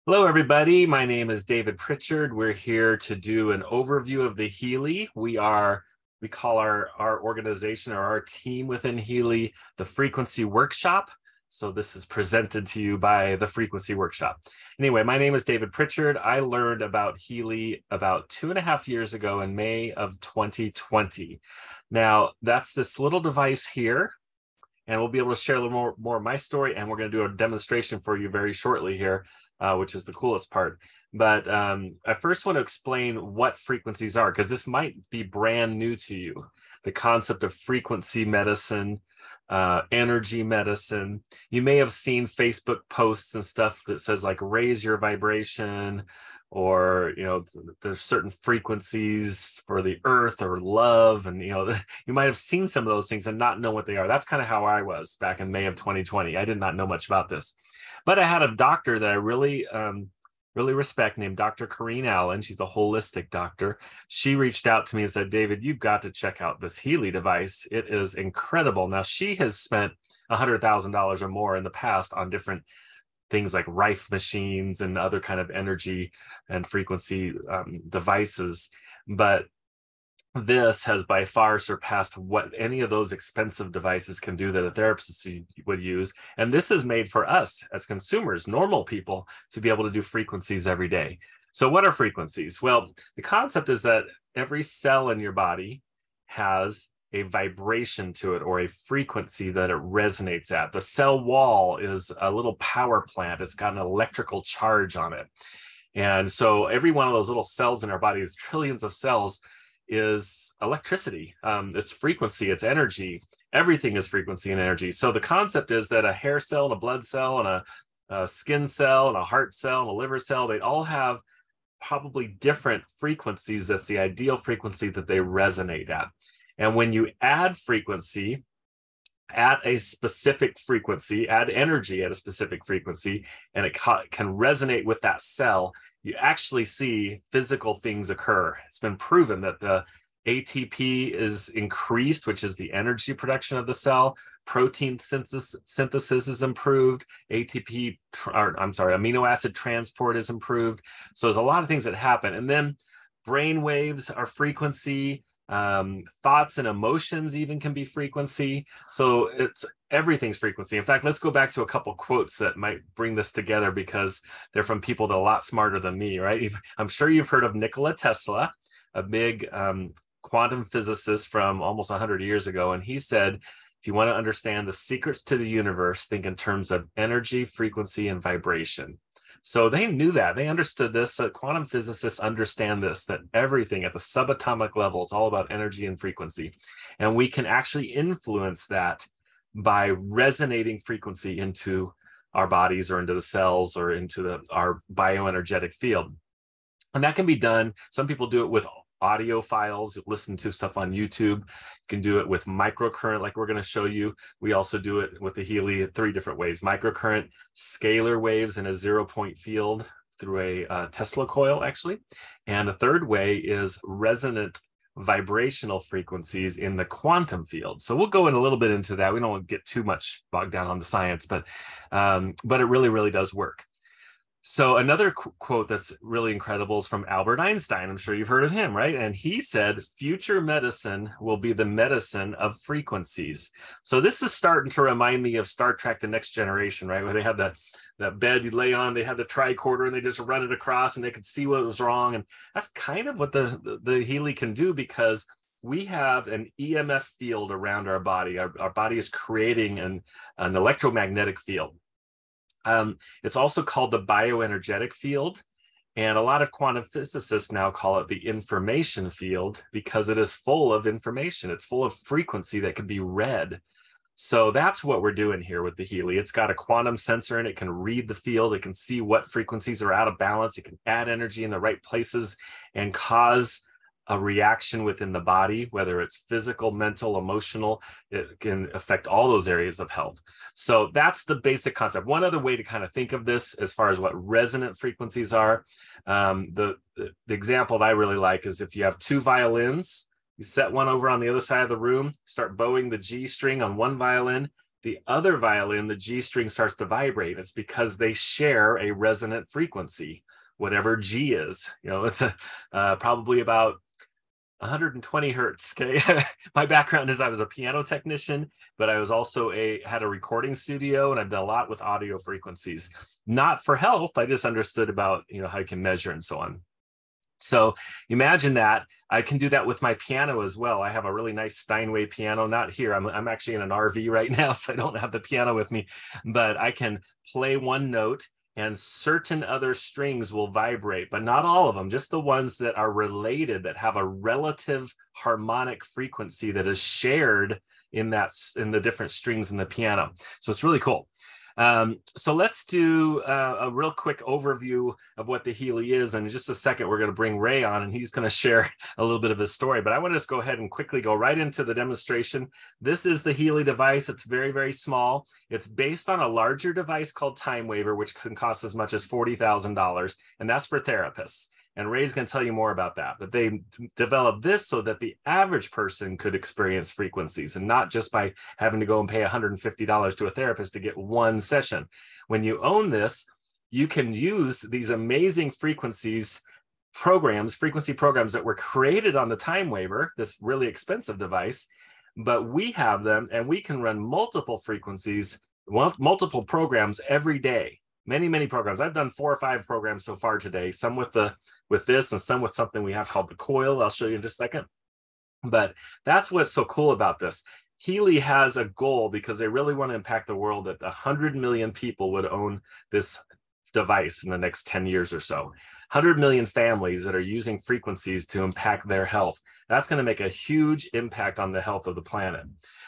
Hello, everybody. My name is David Pritchard. We're here to do an overview of the Healy. We call our organization or our team within Healy the Frequency Workshop. So this is presented to you by the Frequency Workshop. Anyway, my name is David Pritchard. I learned about Healy about 2.5 years ago in May of 2020. Now, that's this little device here, and we'll be able to share a little more of my story, and we're going to do a demonstration for you very shortly here, which is the coolest part. But I first want to explain what frequencies are, because this might be brand new to you. The concept of frequency medicine, energy medicine. You may have seen Facebook posts and stuff that says like raise your vibration, or there's certain frequencies for the earth or love, and you might have seen some of those things and not know what they are. That's kind of how I was back in May of 2020. I did not know much about this, but I had a doctor that I really respect, named Dr. Corrine Allen. She's a holistic doctor. She reached out to me and said, David, you've got to check out this Healy device. It is incredible. Now, she has spent $100,000 or more in the past on different things like Rife machines and other kind of energy and frequency devices. But this has by far surpassed what any of those expensive devices can do that a therapist would use. And this is made for us as consumers, normal people, to be able to do frequencies every day. So what are frequencies? Well, the concept is that every cell in your body has a vibration to it, or a frequency that it resonates at. The cell wall is a little power plant. It's got an electrical charge on it. And so every one of those little cells in our body, with trillions of cells, is electricity. It's frequency, it's energy. Everything is frequency and energy. So the concept is that a hair cell and a blood cell and a skin cell and a heart cell and a liver cell, they all have probably different frequencies. That's the ideal frequency that they resonate at. And when you add frequency at a specific frequency, add energy at a specific frequency, and it can resonate with that cell, you actually see physical things occur. It's been proven that the ATP is increased, which is the energy production of the cell. Protein synthesis is improved. Amino acid transport is improved. So there's a lot of things that happen. And then brain waves are frequency. Thoughts and emotions even can be frequency. So everything's frequency. In fact, let's go back to a couple quotes that might bring this together, because they're from people that are a lot smarter than me, right? I'm sure you've heard of Nikola Tesla, a big quantum physicist from almost 100 years ago. And he said, if you want to understand the secrets to the universe, think in terms of energy, frequency, and vibration. So they knew that. They understood this. Quantum physicists understand this, that everything at the subatomic level is all about energy and frequency. And we can actually influence that by resonating frequency into our bodies or into the cells or into our bioenergetic field. And that can be done. Some people do it with audio files, listen to stuff on YouTube. You can do it with microcurrent, like we're going to show you. We also do it with the Healy 3 different ways: microcurrent, scalar waves in a 0-point field through a Tesla coil, actually. And the third way is resonant vibrational frequencies in the quantum field. So we'll go in a little bit into that. We don't want to get too much bogged down on the science, but it really does work. So another quote that's really incredible is from Albert Einstein. I'm sure you've heard of him, right? And he said, future medicine will be the medicine of frequencies. So this is starting to remind me of Star Trek: The Next Generation, right? Where they had that bed you lay on, they had the tricorder, and they just run it across and they could see what was wrong. And that's kind of what the Healy can do, because we have an EMF field around our body. Our body is creating an electromagnetic field. It's also called the bioenergetic field. And a lot of quantum physicists now call it the information field, because it is full of information. It's full of frequency that can be read. So that's what we're doing here with the Healy. It's got a quantum sensor and it can read the field. It can see what frequencies are out of balance. It can add energy in the right places and cause a reaction within the body, whether it's physical, mental, emotional. It can affect all those areas of health. So that's the basic concept. One other way to kind of think of this as far as what resonant frequencies are, the example that I really like is if you have 2 violins, you set one over on the other side of the room, start bowing the G string on one violin, the other violin, the G string starts to vibrate. It's because they share a resonant frequency, whatever G is. It's probably about 120 hertz. Okay. My background is I was a piano technician, but I was also had a recording studio, and I've done a lot with audio frequencies, not for health. I just understood about, how you can measure and so on. So imagine that. I can do that with my piano as well. I have a really nice Steinway piano, not here. I'm actually in an RV right now, so I don't have the piano with me, but I can play one note and certain other strings will vibrate, but not all of them, just the ones that are related, that have a relative harmonic frequency that is shared in the different strings in the piano. So it's really cool. So let's do a real quick overview of what the Healy is. And in just a second, we're going to bring Ray on, and he's going to share a little bit of his story. But I want to just go ahead and quickly go right into the demonstration. This is the Healy device. It's very, very small. It's based on a larger device called Time Waver, which can cost as much as $40,000. And that's for therapists. And Ray's going to tell you more about that. But they developed this so that the average person could experience frequencies, and not just by having to go and pay $150 to a therapist to get one session. When you own this, you can use these amazing frequency programs that were created on the Time Waver, this really expensive device, but we have them, and we can run multiple frequencies, multiple programs every day. Many, many programs. I've done 4 or 5 programs so far today, some with this and some with something we have called the coil. I'll show you in just a second. But that's what's so cool about this. Healy has a goal, because they really want to impact the world, that 100 million people would own this device in the next 10 years or so. 100 million families that are using frequencies to impact their health. That's going to make a huge impact on the health of the planet.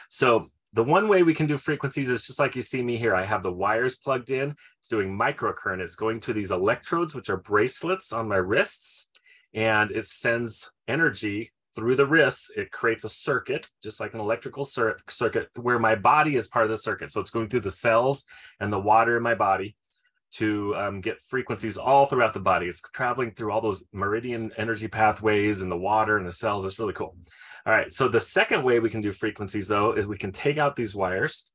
So the one way we can do frequencies is just like you see me here. I have the wires plugged in. It's doing microcurrent. It's going to these electrodes, which are bracelets on my wrists, and it sends energy through the wrists. It creates a circuit, just like an electrical circuit, where my body is part of the circuit. So it's going through the cells and the water in my body to get frequencies all throughout the body. It's traveling through all those meridian energy pathways and the water and the cells. It's really cool. All right, so the second way we can do frequencies, though, is we can take out these wires,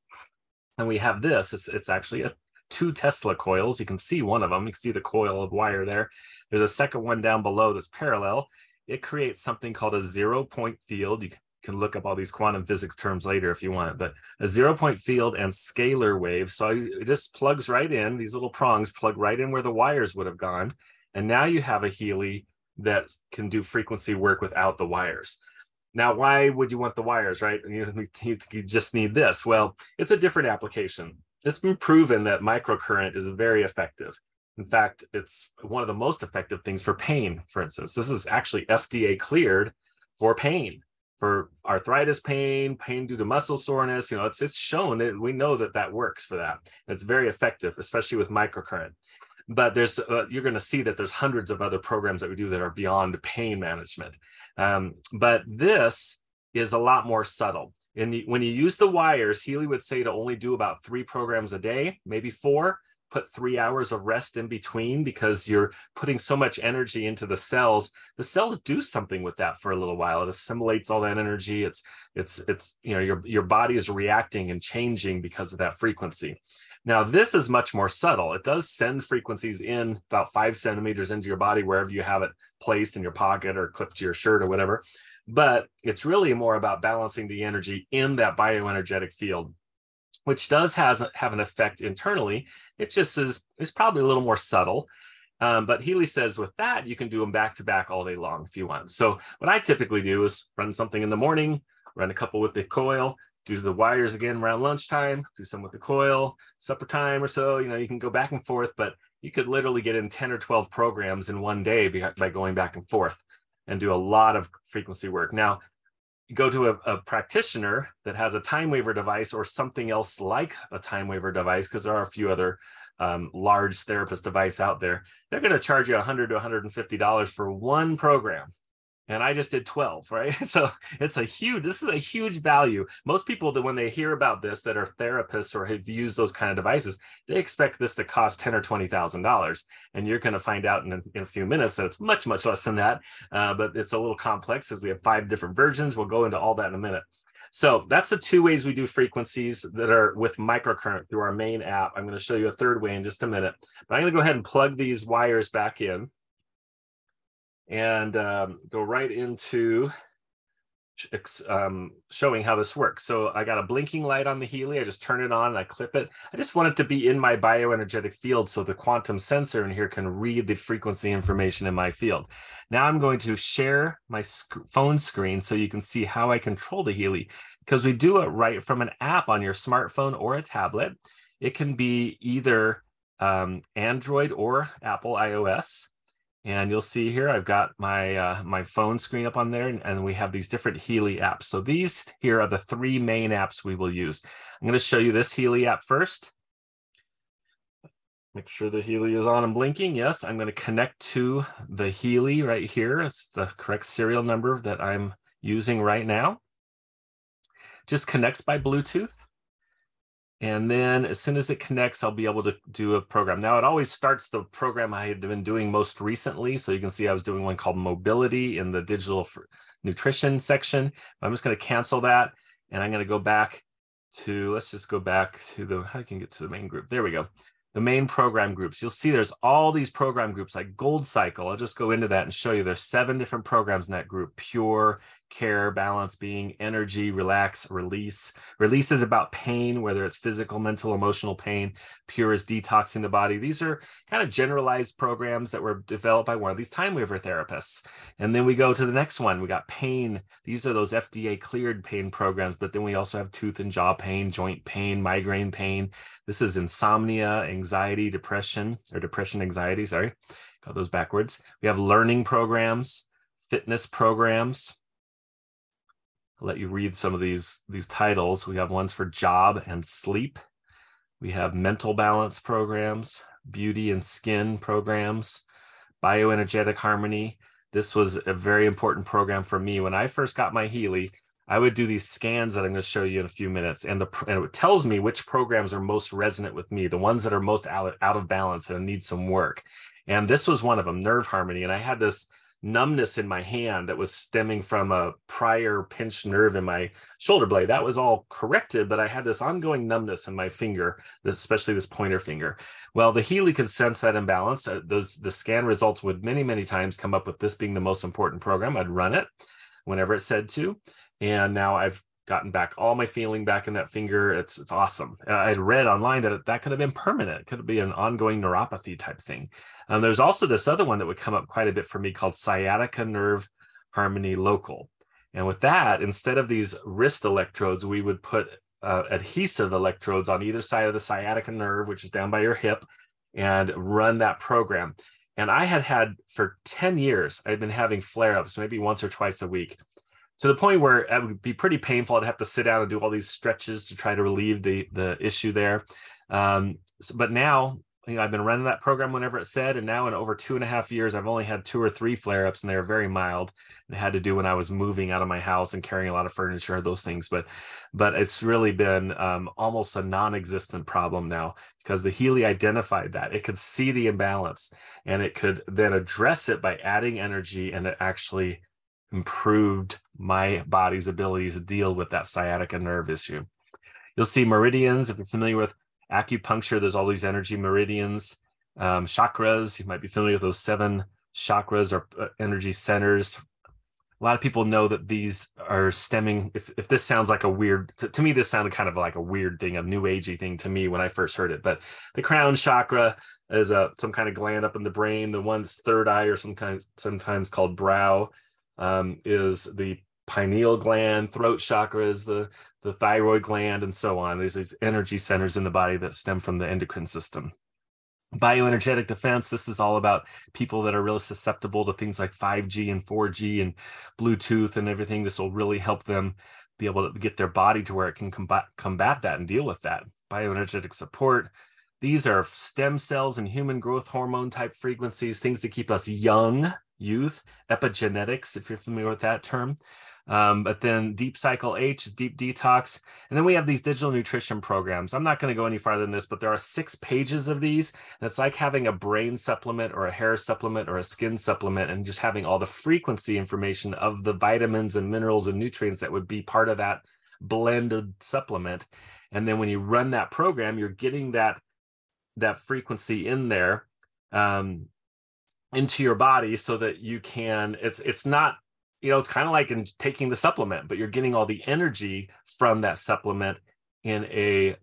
and we have this. It's actually 2 Tesla coils. You can see one of them. You can see the coil of wire there. There's a second one down below that's parallel. It creates something called a 0-point field. You can look up all these quantum physics terms later if you want, but a 0-point field and scalar waves. So it just plugs right in. These little prongs plug right in where the wires would have gone. And now you have a Healy that can do frequency work without the wires. Now, why would you want the wires, right? You just need this. Well, it's a different application. It's been proven that microcurrent is very effective. In fact, it's one of the most effective things for pain, for instance. This is actually FDA cleared for pain, for arthritis pain due to muscle soreness. It's shown that we know that works for that. It's very effective, especially with microcurrent. But you're going to see that there's hundreds of other programs that we do that are beyond pain management. But this is a lot more subtle. When you use the wires, Healy would say to only do about 3 programs a day, maybe 4. Put 3 hours of rest in between, because you're putting so much energy into the cells. The cells do something with that for a little while. It assimilates all that energy. Your body is reacting and changing because of that frequency. Now, this is much more subtle. It does send frequencies in about 5 centimeters into your body, wherever you have it placed, in your pocket or clipped to your shirt or whatever. But it's really more about balancing the energy in that bioenergetic field, which does have an effect internally. It just is probably a little more subtle. But Healy says with that, you can do them back to back all day long if you want. So what I typically do is run something in the morning, run a couple with the coil, do the wires again around lunchtime, do some with the coil, supper time or so. You can go back and forth, but you could literally get in 10 or 12 programs in one day by going back and forth and do a lot of frequency work. Now, you go to a practitioner that has a Time Waver device or something else like a Time Waver device, because there are a few other large therapist device out there. They're going to charge you $100 to $150 for one program. And I just did 12, right? So this is a huge value. Most people that when they hear about this that are therapists or have used those kind of devices, they expect this to cost $10,000 or $20,000. And you're going to find out in a few minutes that it's much, much less than that. But it's a little complex, as we have 5 different versions. We'll go into all that in a minute. So that's the two ways we do frequencies that are with microcurrent through our main app. I'm going to show you a third way in just a minute, but I'm going to go ahead and plug these wires back in and go right into showing how this works. So I got a blinking light on the Healy. I just turn it on and I clip it. I just want it to be in my bioenergetic field so the quantum sensor in here can read the frequency information in my field. Now I'm going to share my phone screen so you can see how I control the Healy, because we do it right from an app on your smartphone or a tablet. It can be either Android or Apple iOS. And you'll see here, I've got my my phone screen up on there, and we have these different Healy apps. So these here are the three main apps we will use. I'm going to show you this Healy app first. Make sure the Healy is on and blinking. Yes, I'm going to connect to the Healy right here. It's the correct serial number that I'm using right now. Just connects by Bluetooth. And then as soon as it connects, I'll be able to do a program. Now, it always starts the program I had been doing most recently. So you can see I was doing one called Mobility in the digital nutrition section. I'm just going to cancel that. And I'm going to go back to, let's just go back to the, how can I get to the main group? There we go. The main program groups. You'll see there's all these program groups like Gold Cycle. I'll just go into that and show you there's 7 different programs in that group: Pure, Care, Balance, Being, Energy, Relax, Release. Release is about pain, whether it's physical, mental, emotional pain. Pure is detoxing the body. These are kind of generalized programs that were developed by one of these time waver therapists. And then we go to the next one. We got Pain. These are those FDA cleared pain programs, but then we also have tooth and jaw pain, joint pain, migraine pain. This is insomnia, anxiety, depression, or depression, anxiety, sorry. Got those backwards. We have learning programs, fitness programs. I'll let you read some of these titles. We have ones for job and sleep. We have mental balance programs, beauty and skin programs, bioenergetic harmony. This was a very important program for me. When I first got my Healy, I would do these scans that I'm going to show you in a few minutes, and it tells me which programs are most resonant with me, the ones that are most out of balance and need some work. And this was one of them, nerve harmony. And I had this numbness in my hand that was stemming from a prior pinched nerve in my shoulder blade. That was all corrected, but I had this ongoing numbness in my finger, especially this pointer finger. Well, the Healy could sense that imbalance. The scan results would many times come up with this being the most important program. I'd run it whenever it said to. And now I've gotten back all my feeling back in that finger. It's awesome. I'd read online that could have been permanent. It could be an ongoing neuropathy type thing. There's also this other one that would come up quite a bit for me called sciatica nerve harmony local. And with that, instead of these wrist electrodes, we would put adhesive electrodes on either side of the sciatica nerve, which is down by your hip, and run that program. And I had for 10 years, I'd been having flare-ups, maybe once or twice a week, to the point where it would be pretty painful. I'd have to sit down and do all these stretches to try to relieve the issue there. But now, I've been running that program whenever it said, and now in over 2.5 years, I've only had 2 or 3 flare-ups, and they were very mild. And I had to do when I was moving out of my house and carrying a lot of furniture, those things. But it's really been almost a non-existent problem now, because the Healy identified that. It could see the imbalance, and it could then address it by adding energy, and it actually improved my body's ability to deal with that sciatica nerve issue. You'll see meridians. If you're familiar with acupuncture, there's all these energy meridians. Chakras, you might be familiar with those 7 chakras or energy centers. A lot of people know that these are stemming, if this sounds like a weird, to me, this sounded kind of like a weird thing, a new agey thing to me when I first heard it. But the crown chakra is some kind of gland up in the brain. The one that's third eye, or sometimes called brow, is the pineal gland. Throat chakra is the thyroid gland, and so on. There's these energy centers in the body that stem from the endocrine system. Bioenergetic defense, this is all about people that are really susceptible to things like 5G and 4G and Bluetooth and everything. This will really help them be able to get their body to where it can combat that and deal with that. Bioenergetic support. These are stem cells and human growth hormone type frequencies, things that keep us young, youth. Epigenetics, if you're familiar with that term. But then Deep Cycle H, Deep Detox. And then we have these digital nutrition programs. I'm not going to go any farther than this, but there are 6 pages of these. And it's like having a brain supplement or a hair supplement or a skin supplement, and just having all the frequency information of the vitamins and minerals and nutrients that would be part of that blended supplement. And then when you run that program, you're getting that frequency in there into your body so that you can, it's not, it's kind of like in taking the supplement, but you're getting all the energy from that supplement in a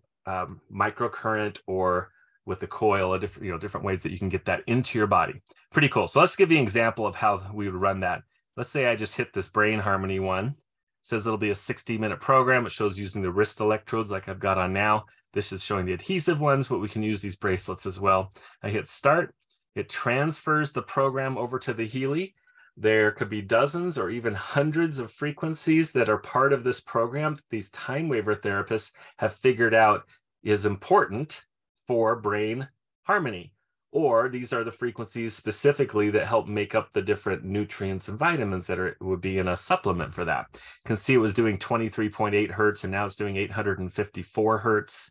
microcurrent or with a coil, different ways that you can get that into your body. Pretty cool. So let's give you an example of how we would run that. Let's say I just hit this brain harmony one. It says it'll be a 60-minute program. It shows using the wrist electrodes like I've got on now. This is showing the adhesive ones, but we can use these bracelets as well. I hit start. It transfers the program over to the Healy. There could be dozens or even hundreds of frequencies that are part of this program that these time waver therapists have figured out is important for brain harmony. Or these are the frequencies specifically that help make up the different nutrients and vitamins that would be in a supplement for that. You can see it was doing 23.8 hertz and now it's doing 854 hertz.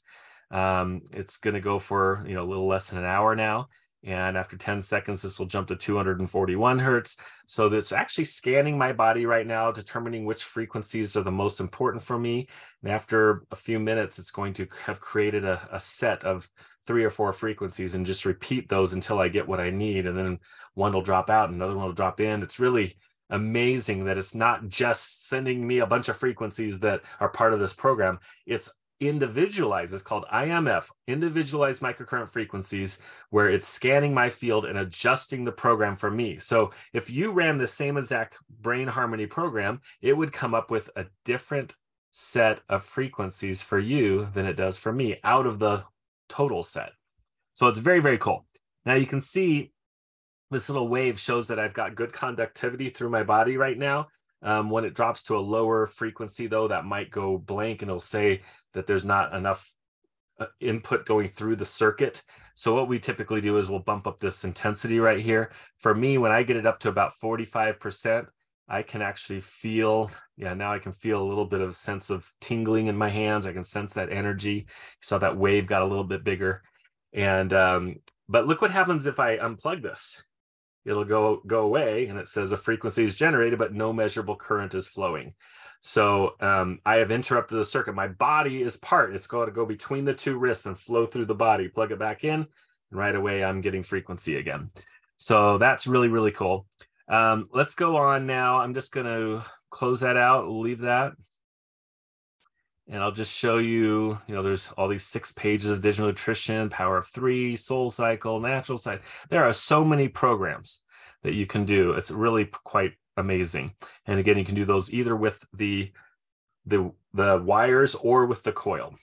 It's going to go for a little less than an hour now. And after 10 seconds, this will jump to 241 hertz. So that's actually scanning my body right now, determining which frequencies are the most important for me. And after a few minutes, it's going to have created a set of 3 or 4 frequencies and just repeat those until I get what I need. And then one will drop out, another one will drop in. It's really amazing that it's not just sending me a bunch of frequencies that are part of this program. It's individualized. It's called IMF, individualized microcurrent frequencies, where it's scanning my field and adjusting the program for me. So if you ran the same exact brain harmony program, it would come up with a different set of frequencies for you than it does for me out of the total set. So it's very, very cool. Now you can see this little wave shows that I've got good conductivity through my body right now. When it drops to a lower frequency, though, that might go blank and it'll say that there's not enough input going through the circuit. So what we typically do is we'll bump up this intensity right here. For me, when I get it up to about 45%, I can actually feel, now I can feel a little bit of a sense of tingling in my hands. I can sense that energy. You saw that wave got a little bit bigger. And but look what happens if I unplug this. It'll go away and it says a frequency is generated, but no measurable current is flowing. So I have interrupted the circuit. My body is it's going to go between the two wrists and flow through the body. Plug it back in, and right away I'm getting frequency again. So that's really, really cool. Let's go on now. I'm just going to close that out. We'll leave that. And I'll just show you, there's all these 6 pages of digital nutrition, power of 3, soul cycle, natural cycle. There are so many programs that you can do. It's really quite amazing. And again, you can do those either with the wires or with the coil.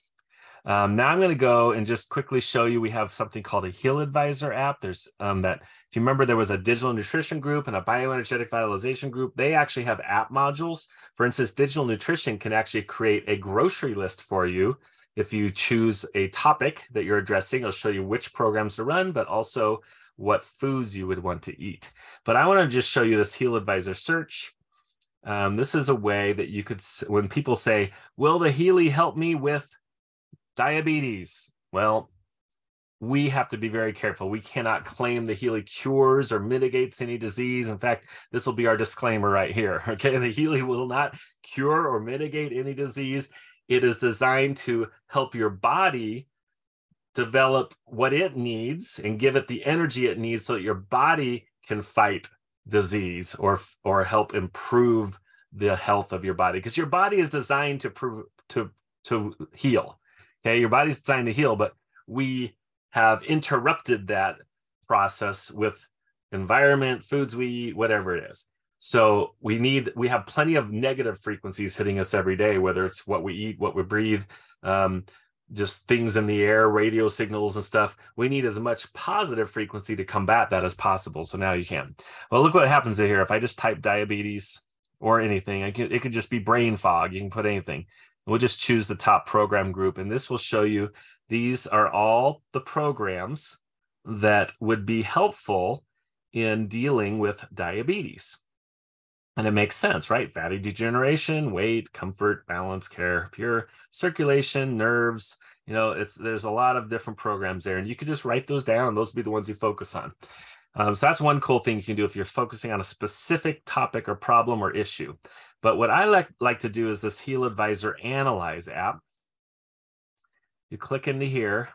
Now I'm going to go and just quickly show you, we have something called a Heal Advisor app. There's that, if you remember, there was a digital nutrition group and a bioenergetic vitalization group. They actually have app modules. For instance, digital nutrition can actually create a grocery list for you. If you choose a topic that you're addressing, it'll show you which programs to run, but also what foods you would want to eat. But I want to just show you this Heal Advisor search. This is a way that you could, when people say, will the Healy help me with diabetes? Well, we have to be very careful. We cannot claim the Healy cures or mitigates any disease. In fact, this will be our disclaimer right here. Okay, the Healy will not cure or mitigate any disease. It is designed to help your body develop what it needs and give it the energy it needs so that your body can fight disease or help improve the health of your body, because your body is designed to heal. Okay, your body's designed to heal, but we have interrupted that process with environment, foods we eat, whatever it is. So we have plenty of negative frequencies hitting us every day, whether it's what we eat, what we breathe, just things in the air, radio signals and stuff. We need as much positive frequency to combat that as possible. So now you can. Well, look what happens here. If I just type diabetes or anything, it could just be brain fog. You can put anything. We'll just choose the top program group, and this will show you these are all the programs that would be helpful in dealing with diabetes. And it makes sense, right? Fatty degeneration, weight, comfort, balance, care, pure circulation, nerves. There's a lot of different programs there, and you can just write those down. Those will be the ones you focus on. So that's one cool thing you can do if you're focusing on a specific topic or problem or issue. But what I like to do is this Heal Advisor Analyze app. You click into here.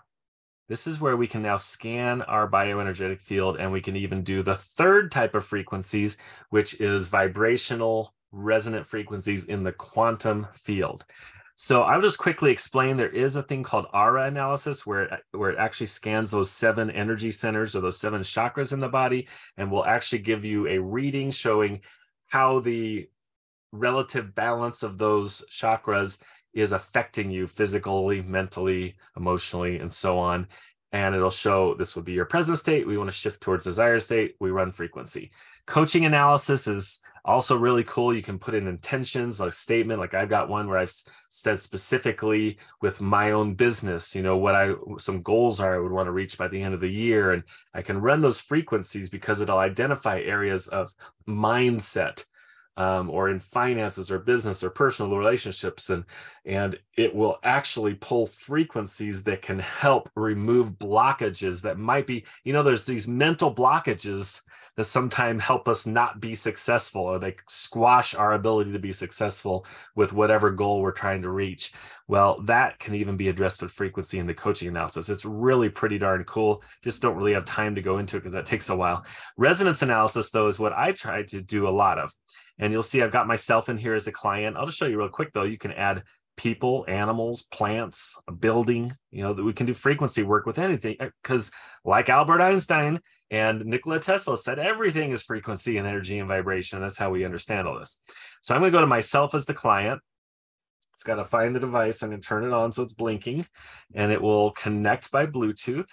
This is where we can now scan our bioenergetic field, and we can even do the third type of frequencies, which is vibrational resonant frequencies in the quantum field. So I'll just quickly explain, there is a thing called aura analysis where it actually scans those 7 energy centers or those 7 chakras in the body, and will actually give you a reading showing how the relative balance of those chakras is affecting you physically, mentally, emotionally, and so on. And it'll show this would be your present state. We want to shift towards desired state. We run frequency. Coaching analysis is also really cool. You can put in intentions, like a statement. Like I've got one where I've said specifically with my own business, you know, what some goals are I would want to reach by the end of the year. And I can run those frequencies because it'll identify areas of mindset, or in finances or business or personal relationships. And it will actually pull frequencies that can help remove blockages that might be, you know, there's these mental blockages that sometimes help us not be successful, or they squash our ability to be successful with whatever goal we're trying to reach. Well, that can even be addressed with frequency in the coaching analysis. It's really pretty darn cool. Just don't really have time to go into it because that takes a while. Resonance analysis, though, is what I try to do a lot of. And you'll see I've got myself in here as a client. I'll just show you real quick, though. You can add people, animals, plants, a building, you know, that we can do frequency work with anything, because like Albert Einstein and Nikola Tesla said, everything is frequency and energy and vibration. That's how we understand all this. So I'm going to go to myself as the client. It's got to find the device. I'm going to turn it on so it's blinking, and it will connect by Bluetooth.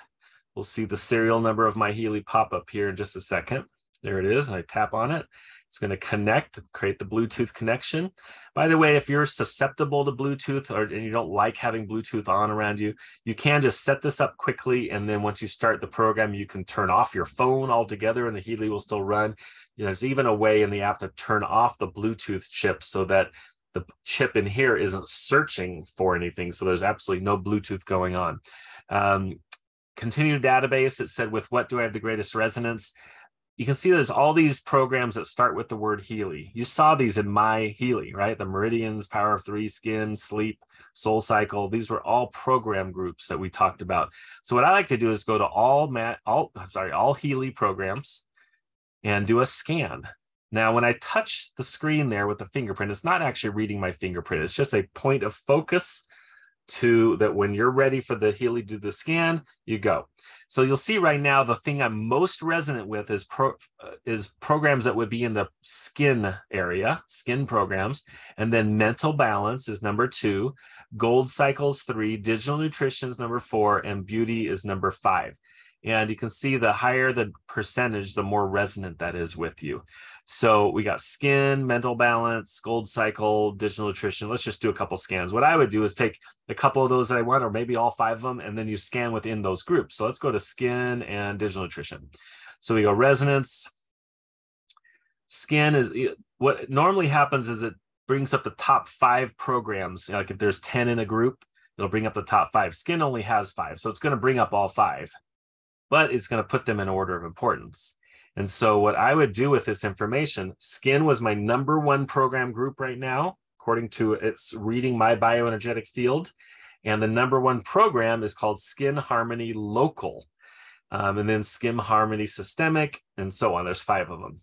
We'll see the serial number of my Healy pop up here in just a second. There it is. I tap on it. It's going to connect, create the Bluetooth connection. By the way, if you're susceptible to Bluetooth and you don't like having Bluetooth on around you, you can just set this up quickly. And then once you start the program, you can turn off your phone altogether and the Healy will still run. You know, there's even a way in the app to turn off the Bluetooth chip so that the chip in here isn't searching for anything. So there's absolutely no Bluetooth going on. Continue database. It said, with what do I have the greatest resonance? You can see there's all these programs that start with the word Healy. You saw these in my Healy, right? The Meridians, Power of 3, Skin, Sleep, Soul Cycle. These were all program groups that we talked about. So what I like to do is go to all Healy programs and do a scan. Now, when I touch the screen there with the fingerprint, it's not actually reading my fingerprint. It's just a point of focus to that when you're ready for the Healy to do the scan, you go. So you'll see right now, the thing I'm most resonant with is programs that would be in the skin area, skin programs. And then mental balance is number 2, gold cycles 3, digital nutrition is number 4, and beauty is number 5. And you can see the higher the percentage, the more resonant that is with you. So we got skin, mental balance, gold cycle, digital nutrition. Let's just do a couple scans. What I would do is take a couple of those that I want, or maybe all 5 of them, and then you scan within those groups. So let's go to skin and digital nutrition. So we go resonance. Skin is what normally happens is it brings up the top 5 programs. Like if there's 10 in a group, it'll bring up the top 5. Skin only has 5, so it's going to bring up all 5. But it's going to put them in order of importance. And so what I would do with this information, skin was my number 1 program group right now, according to it's reading my bioenergetic field. And the number 1 program is called Skin Harmony Local. And then Skin Harmony Systemic, and so on. There's 5 of them.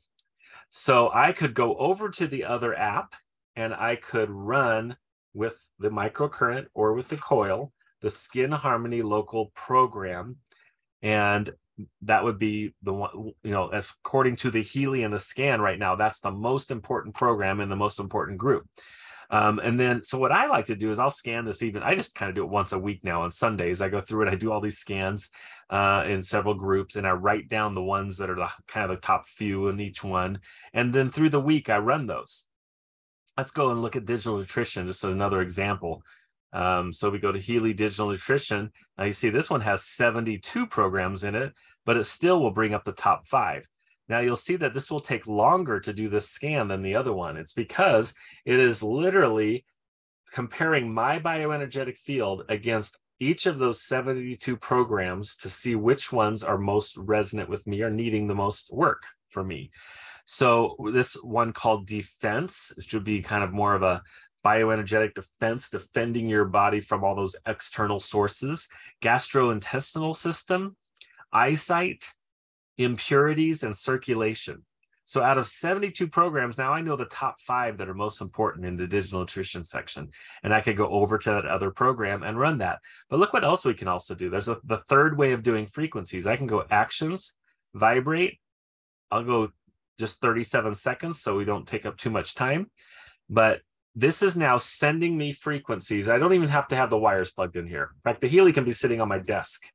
So I could go over to the other app and I could run with the microcurrent or with the coil, the Skin Harmony Local program. And that would be the one, you know, as according to the Healy and the scan right now, that's the most important program in the most important group. And then, so what I like to do is I'll scan this even, I just kind of do it once a week now on Sundays. I go through it, I do all these scans in several groups, and I write down the ones that are the kind of the top few in each one. And then through the week, I run those. Let's go and look at digital nutrition, just another example. So we go to Healy Digital Nutrition. Now you see this one has 72 programs in it, but it still will bring up the top 5. Now you'll see that this will take longer to do this scan than the other one. It's because it is literally comparing my bioenergetic field against each of those 72 programs to see which ones are most resonant with me or needing the most work for me. So this one called defense should be kind of more of a bioenergetic defense, defending your body from all those external sources. Gastrointestinal system, eyesight, impurities, and circulation. So out of 72 programs, now I know the top 5 that are most important in the digital nutrition section. And I could go over to that other program and run that. But look what else we can also do. There's the third way of doing frequencies. I can go actions, vibrate. I'll go just 37 seconds so we don't take up too much time. But this is now sending me frequencies. I don't even have to have the wires plugged in here. In fact, the Healy can be sitting on my desk.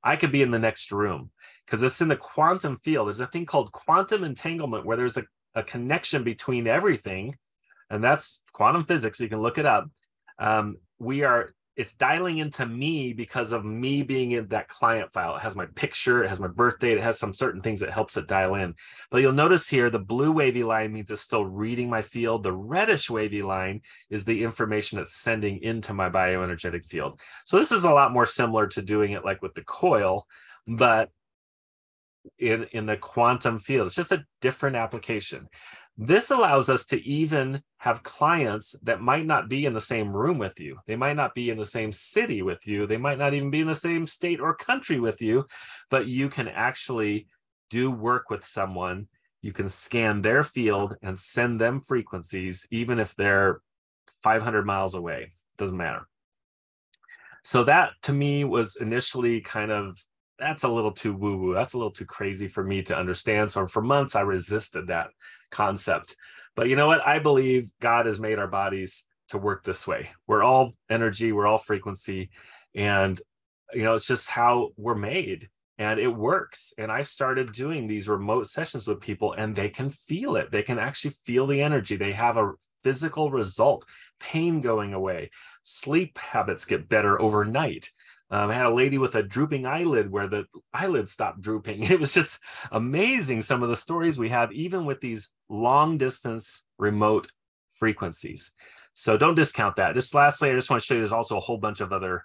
I could be in the next room because it's in the quantum field. There's a thing called quantum entanglement where there's a connection between everything, and that's quantum physics. You can look it up. It's dialing into me because of me being in that client file. It has my picture, it has my birth date, it has some certain things that helps it dial in. But you'll notice here, the blue wavy line means it's still reading my field. The reddish wavy line is the information it's sending into my bioenergetic field. So this is a lot more similar to doing it like with the coil, but in the quantum field. It's just a different application. This allows us to even have clients that might not be in the same room with you. They might not be in the same city with you. They might not even be in the same state or country with you, but you can actually do work with someone. You can scan their field and send them frequencies, even if they're 500 miles away. Doesn't matter. So that to me was initially kind of, that's a little too woo-woo. That's a little too crazy for me to understand. So for months, I resisted that concept. But you know what? I believe God has made our bodies to work this way. We're all energy, we're all frequency. And, it's just how we're made. And it works. And I started doing these remote sessions with people and they can feel it. They can actually feel the energy. They have a physical result, pain going away, sleep habits get better overnight. I had a lady with a drooping eyelid where the eyelid stopped drooping. It was just amazing, some of the stories we have, even with these long distance remote frequencies. So don't discount that. Just lastly, I just want to show you there's also a whole bunch of other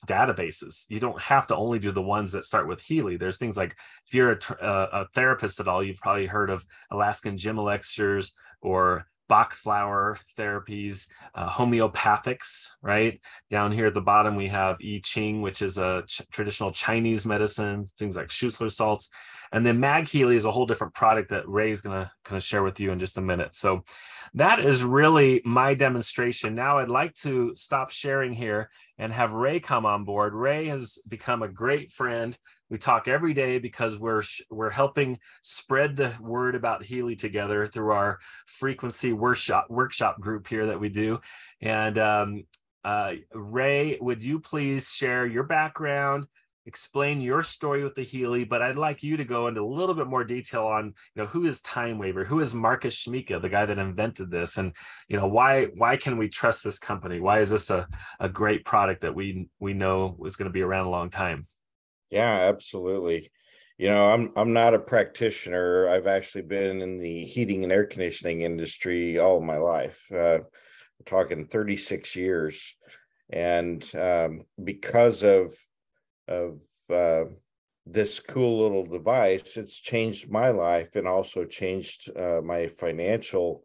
databases. You don't have to only do the ones that start with Healy. There's things like, if you're a therapist at all, you've probably heard of Alaskan gym elixirs or Bach flower therapies, homeopathics, right? Down here at the bottom, we have I Ching, which is a traditional Chinese medicine, things like Schutzler salts. And then Mag Healy is a whole different product that Ray is going to share with you in just a minute. So that is really my demonstration. Now I'd like to stop sharing here and have Ray come on board. Ray has become a great friend. We talk every day because we're helping spread the word about Healy together through our frequency workshop group here that we do. And Ray, would you please share your background, explain your story with the Healy, but I'd like you to go into a little bit more detail on, who is Time Waver, who is Marcus Schmika, the guy that invented this, and why can we trust this company? Why is this a great product that we know is going to be around a long time? Yeah, absolutely. I'm not a practitioner. I've actually been in the heating and air conditioning industry all of my life. We're talking 36 years. And because of this cool little device, it's changed my life and also changed my financial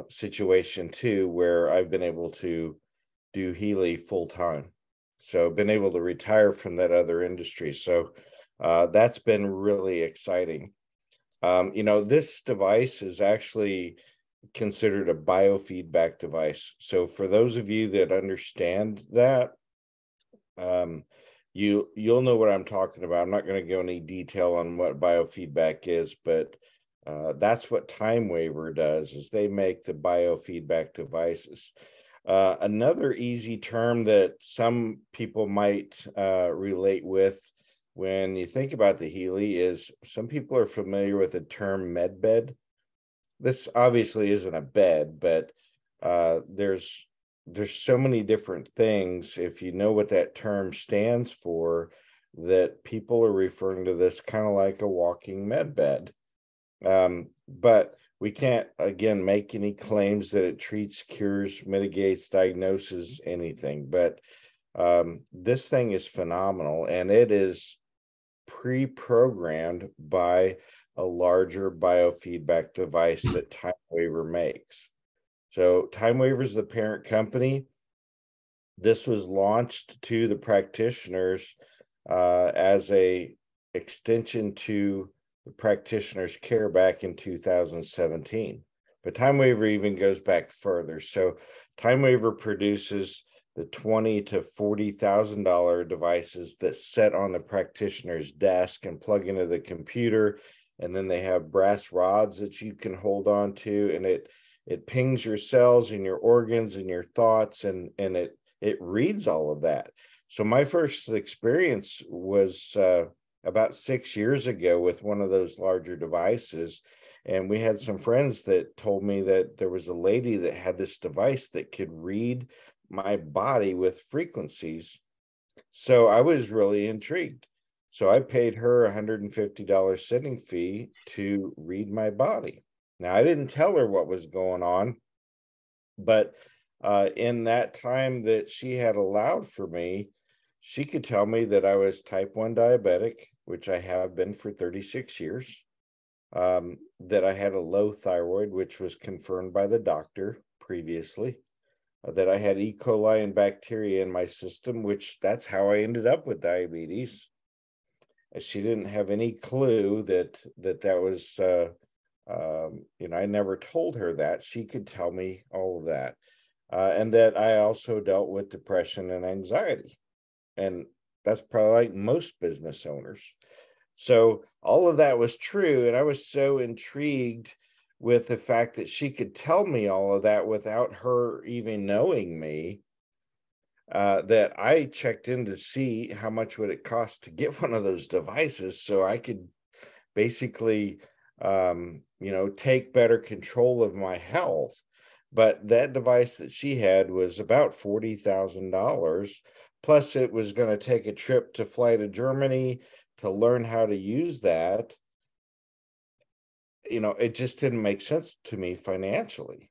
situation too, where I've been able to do Healy full time. So been able to retire from that other industry. So that's been really exciting. This device is actually considered a biofeedback device. So for those of you that understand that, you'll know what I'm talking about. I'm not going to go any detail on what biofeedback is, but that's what Time Waver does, is they make the biofeedback devices. Another easy term that some people might relate with when you think about the Healy is, some people are familiar with the term med bed. This obviously isn't a bed, but there's so many different things, if you know what that term stands for, that people are referring to this kind of like a walking med bed. But we can't, again, make any claims that it treats, cures, mitigates, diagnoses, anything. But this thing is phenomenal, and it is pre-programmed by a larger biofeedback device that TimeWaver makes. So TimeWaver is the parent company. This was launched to the practitioners as a extension to the practitioner's care back in 2017. But TimeWaver even goes back further. So TimeWaver produces the $20,000 to $40,000 devices that sit on the practitioner's desk and plug into the computer, and then they have brass rods that you can hold on to, and it pings your cells and your organs and your thoughts, and it reads all of that. So my first experience was about 6 years ago with one of those larger devices. And we had some friends that told me that there was a lady that had this device that could read my body with frequencies. So I was really intrigued. So I paid her $150 sitting fee to read my body. Now, I didn't tell her what was going on, but in that time that she had allowed for me, she could tell me that I was type 1 diabetic, which I have been for 36 years, that I had a low thyroid, which was confirmed by the doctor previously, that I had E. coli and bacteria in my system, which that's how I ended up with diabetes. She didn't have any clue that was, I never told her that. She could tell me all of that. And that I also dealt with depression and anxiety. And that's probably like most business owners. So all of that was true. And I was so intrigued with the fact that she could tell me all of that without her even knowing me, that I checked in to see how much would it cost to get one of those devices so I could basically, take better control of my health. But that device that she had was about $40,000. Plus, it was going to take a trip to fly to Germany to learn how to use that. It just didn't make sense to me financially.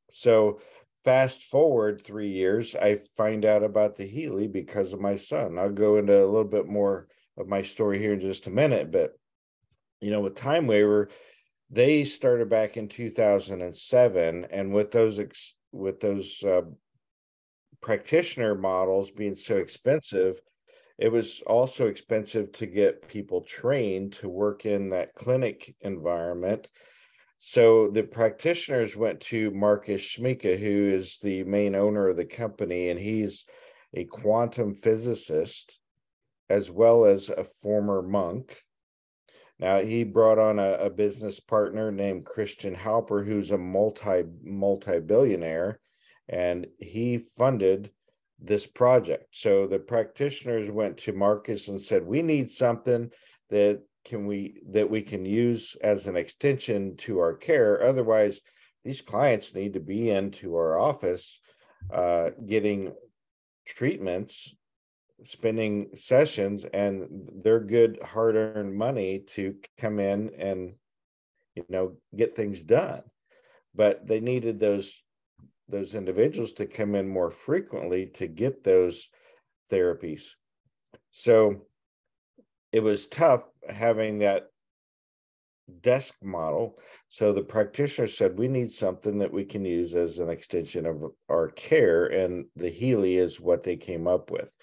So fast forward 3 years, I find out about the Healy because of my son. I'll go into a little bit more of my story here in just a minute, but with TimeWaver, they started back in 2007, and with those practitioner models being so expensive, it was also expensive to get people trained to work in that clinic environment. So the practitioners went to Marcus Schmika, who is the main owner of the company, and he's a quantum physicist as well as a former monk. Now, he brought on a business partner named Christian Halper, who's a multi-billionaire, and he funded this project. So the practitioners went to Marcus and said, we need something that we can use as an extension to our care. Otherwise, these clients need to be into our office, getting treatments, spending sessions, and their good hard-earned money to come in and get things done. But they needed those individuals to come in more frequently to get those therapies. So it was tough having that desk model. So the practitioner said, we need something that we can use as an extension of our care, and the Healy is what they came up with.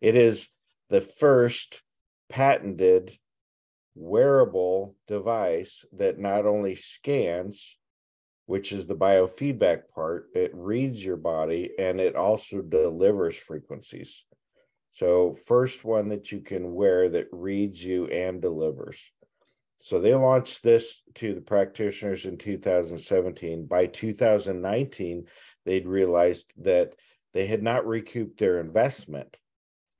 It is the first patented wearable device that not only scans, which is the biofeedback part, it reads your body, and it also delivers frequencies. So first one that you can wear that reads you and delivers. So they launched this to the practitioners in 2017. By 2019, they'd realized that they had not recouped their investment.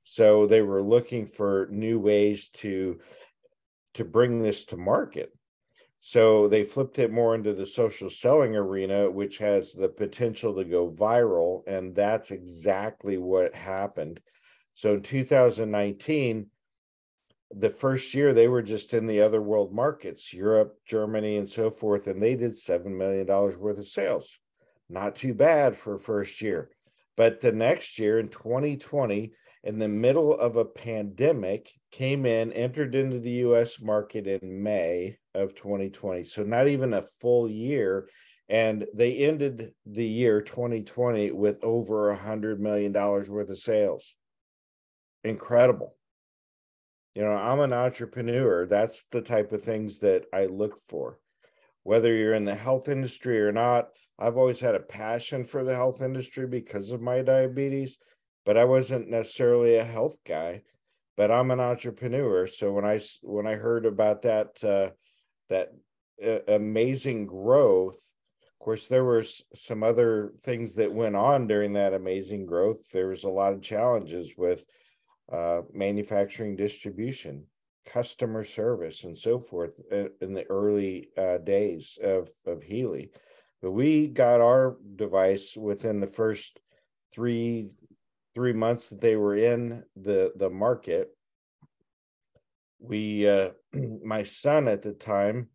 So they were looking for new ways to bring this to market. So they flipped it more into the social selling arena, which has the potential to go viral. And that's exactly what happened. So in 2019, the first year they were just in the other world markets, Europe, Germany, and so forth, and they did $7 million worth of sales. Not too bad for first year. But the next year in 2020, in the middle of a pandemic, came in, entered into the US market in May of 2020. So not even a full year. And they ended the year 2020 with over $100 million worth of sales. Incredible. You know, I'm an entrepreneur. That's the type of things that I look for. Whether you're in the health industry or not, I've always had a passion for the health industry because of my diabetes, but I wasn't necessarily a health guy. But I'm an entrepreneur. So when I heard about that amazing growth, of course, there were some other things that went on during that amazing growth. There was a lot of challenges with manufacturing, distribution, customer service, and so forth in the early days of Healy. But we got our device within the first three months that they were in the market. We my son at the time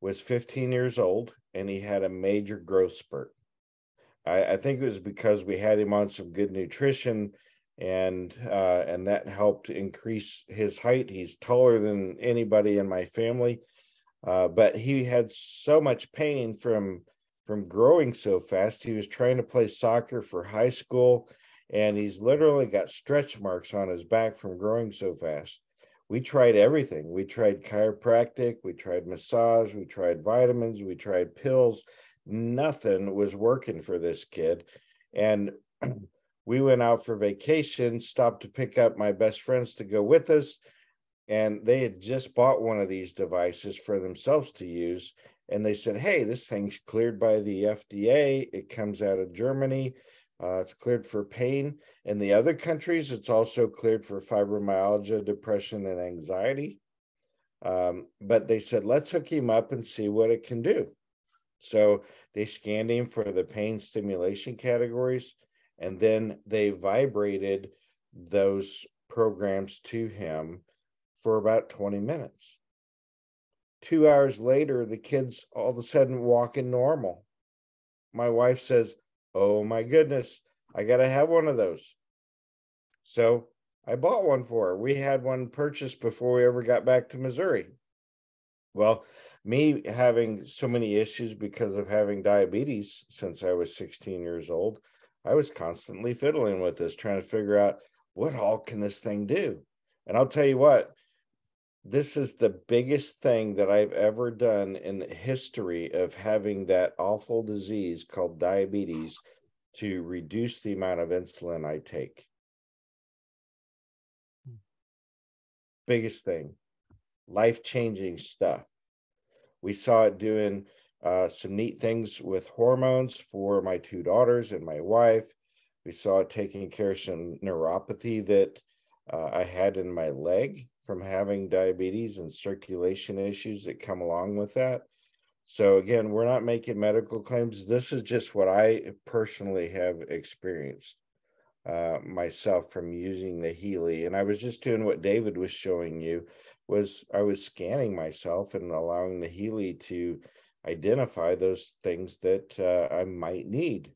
was 15 years old, and he had a major growth spurt. I think it was because we had him on some good nutrition, and that helped increase his height. He's taller than anybody in my family, but he had so much pain from growing so fast. He was trying to play soccer for high school, and he's literally got stretch marks on his back from growing so fast. We tried everything. We tried chiropractic, we tried massage, we tried vitamins, we tried pills. Nothing was working for this kid. And we went out for vacation, stopped to pick up my best friends to go with us, and they had just bought one of these devices for themselves to use. And they said, hey, this thing's cleared by the FDA. It comes out of Germany. It's cleared for pain. In the other countries, it's also cleared for fibromyalgia, depression, and anxiety. But they said, let's hook him up and see what it can do. So they scanned him for the pain stimulation categories, and then they vibrated those programs to him for about 20 minutes. 2 hours later, the kid's all of a sudden walking normal. My wife says, oh my goodness, I got to have one of those. So I bought one for her. We had one purchased before we ever got back to Missouri. Well, me having so many issues because of having diabetes since I was 16 years old, I was constantly fiddling with this, trying to figure out what all can this thing do. And I'll tell you what, this is the biggest thing that I've ever done in the history of having that awful disease called diabetes to reduce the amount of insulin I take. Biggest thing, life-changing stuff. We saw it doing some neat things with hormones for my two daughters and my wife. We saw it taking care of some neuropathy that I had in my leg from having diabetes and circulation issues that come along with that. So again, we're not making medical claims. This is just what I personally have experienced myself from using the Healy. And I was just doing what David was showing you, was I was scanning myself and allowing the Healy to identify those things that I might need.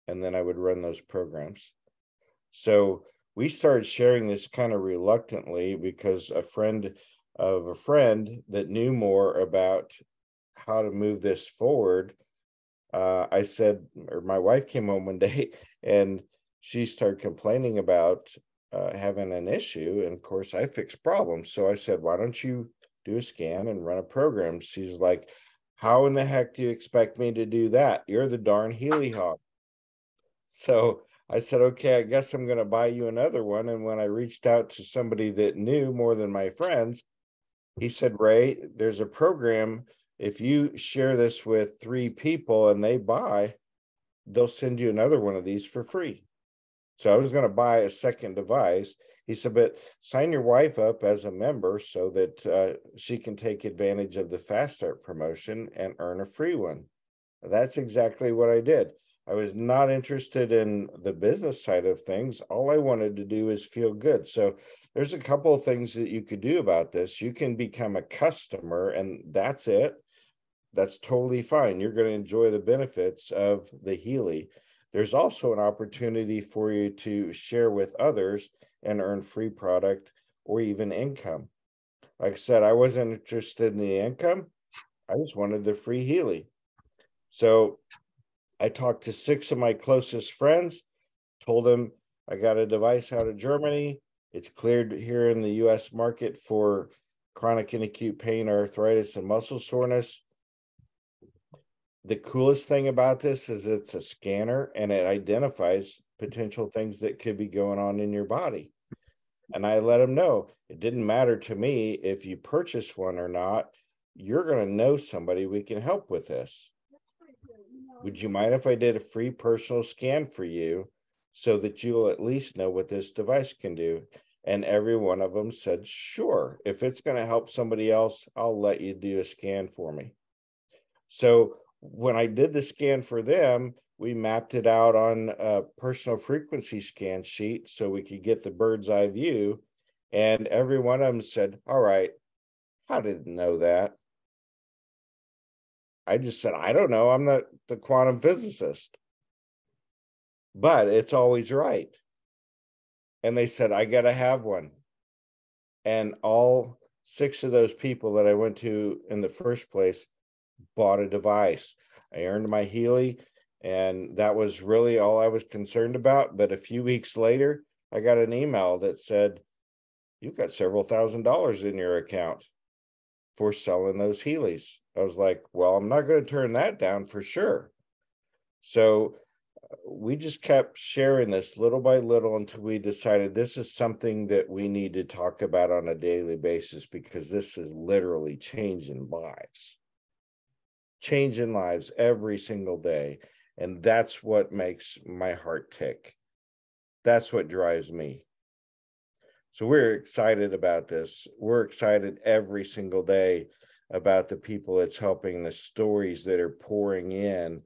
And then I would run those programs. So we started sharing this kind of reluctantly because a friend of a friend that knew more about how to move this forward, I said, or my wife came home one day and she started complaining about having an issue. And of course, I fix problems. So I said, why don't you do a scan and run a program? She's like, how in the heck do you expect me to do that? You're the darn Healy hog. So I said, okay, I guess I'm going to buy you another one. And when I reached out to somebody that knew more than my friends, he said, Ray, there's a program. If you share this with 3 people and they buy, they'll send you another one of these for free. So I was going to buy a second device. He said, but sign your wife up as a member so that she can take advantage of the Fast Start promotion and earn a free one. That's exactly what I did. I was not interested in the business side of things. All I wanted to do is feel good. So there's a couple of things that you could do about this. You can become a customer, and that's it. That's totally fine. You're going to enjoy the benefits of the Healy. There's also an opportunity for you to share with others and earn free product or even income. Like I said, I wasn't interested in the income. I just wanted the free Healy. So I talked to 6 of my closest friends, told them I got a device out of Germany. It's cleared here in the US market for chronic and acute pain, arthritis, and muscle soreness. The coolest thing about this is it's a scanner and it identifies potential things that could be going on in your body. And I let them know it didn't matter to me if you purchase one or not. You're going to know somebody we can help with this. Would you mind if I did a free personal scan for you so that you'll at least know what this device can do? And every one of them said, sure, if it's going to help somebody else, I'll let you do a scan for me. So when I did the scan for them, we mapped it out on a personal frequency scan sheet so we could get the bird's eye view. And every one of them said, all right, how did it know that? I just said, I don't know. I'm not the quantum physicist, but it's always right. And they said, I got to have one. And all 6 of those people that I went to in the first place bought a device. I earned my Healy, and that was really all I was concerned about. But a few weeks later, I got an email that said, you've got several $1,000s in your account for selling those Healys. I was like, well, I'm not going to turn that down for sure. So we just kept sharing this little by little until we decided this is something that we need to talk about on a daily basis, because this is literally changing lives every single day. And that's what makes my heart tick. That's what drives me. So we're excited about this. We're excited every single day about the people it's helping, the stories that are pouring in,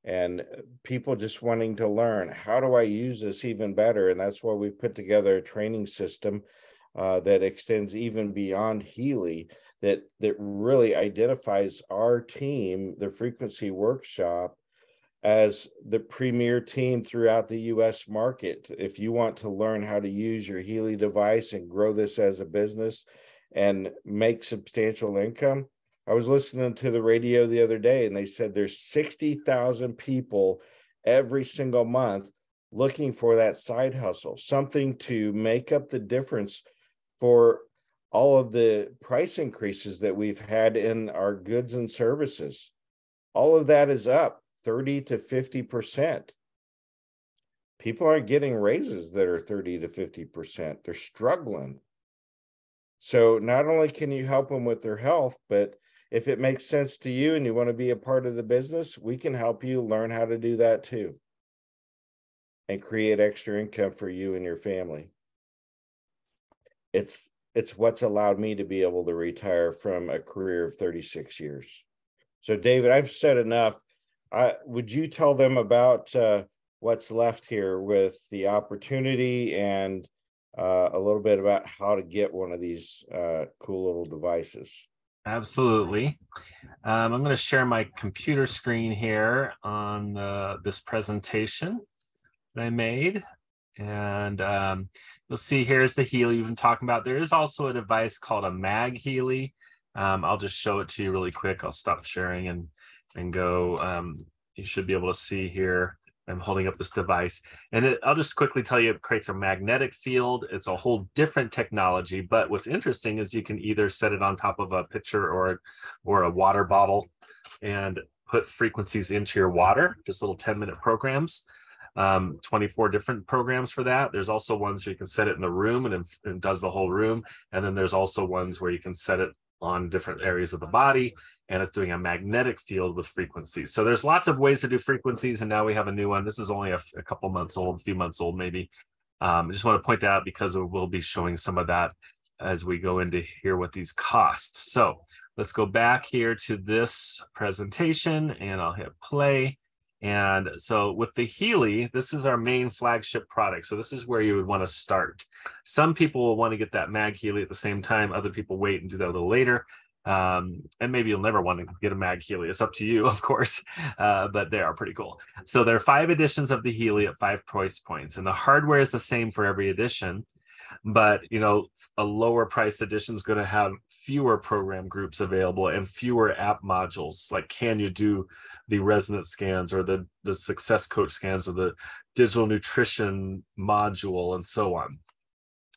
and people just wanting to learn, how do I use this even better? And that's why we put together a training system that extends even beyond Healy, that really identifies our team, the Frequency Workshop, as the premier team throughout the US market. If you want to learn how to use your Healy device and grow this as a business and make substantial income. I was listening to the radio the other day, and they said there's 60,000 people every single month looking for that side hustle, something to make up the difference for all of the price increases that we've had in our goods and services. All of that is up 30 to 50%. People aren't getting raises that are 30 to 50%. They're struggling. So not only can you help them with their health, but if it makes sense to you and you want to be a part of the business, we can help you learn how to do that too and create extra income for you and your family. It's what's allowed me to be able to retire from a career of 36 years. So David, I've said enough. Would you tell them about what's left here with the opportunity and a little bit about how to get one of these cool little devices? Absolutely. I'm going to share my computer screen here on this presentation that I made. And you'll see here's the Healy we've been talking about. There is also a device called a Mag Healy. I'll just show it to you really quick. I'll stop sharing and go. You should be able to see here. I'm holding up this device, and I'll just quickly tell you, it creates a magnetic field. It's a whole different technology, but what's interesting is you can either set it on top of a pitcher or a water bottle and put frequencies into your water, just little 10-minute programs. 24 different programs for that. There's also ones where you can set it in the room and it does the whole room. And then there's also ones where you can set it on different areas of the body, and it's doing a magnetic field with frequencies. So there's lots of ways to do frequencies, and now we have a new one. This is only a couple months old, a few months old maybe. I just want to point that out because we'll be showing some of that as we go into here what these cost. So let's go back here to this presentation, and I'll hit play. And so with the Healy, this is our main flagship product. So this is where you would want to start. Some people will want to get that Mag Healy at the same time. Other people wait and do that a little later. And maybe you'll never want to get a Mag Healy. It's up to you, of course, but they are pretty cool. So there are 5 editions of the Healy at 5 price points, and the hardware is the same for every edition. But a lower priced edition is going to have fewer program groups available and fewer app modules. Like, can you do the resonance scans or the success coach scans or the digital nutrition module and so on?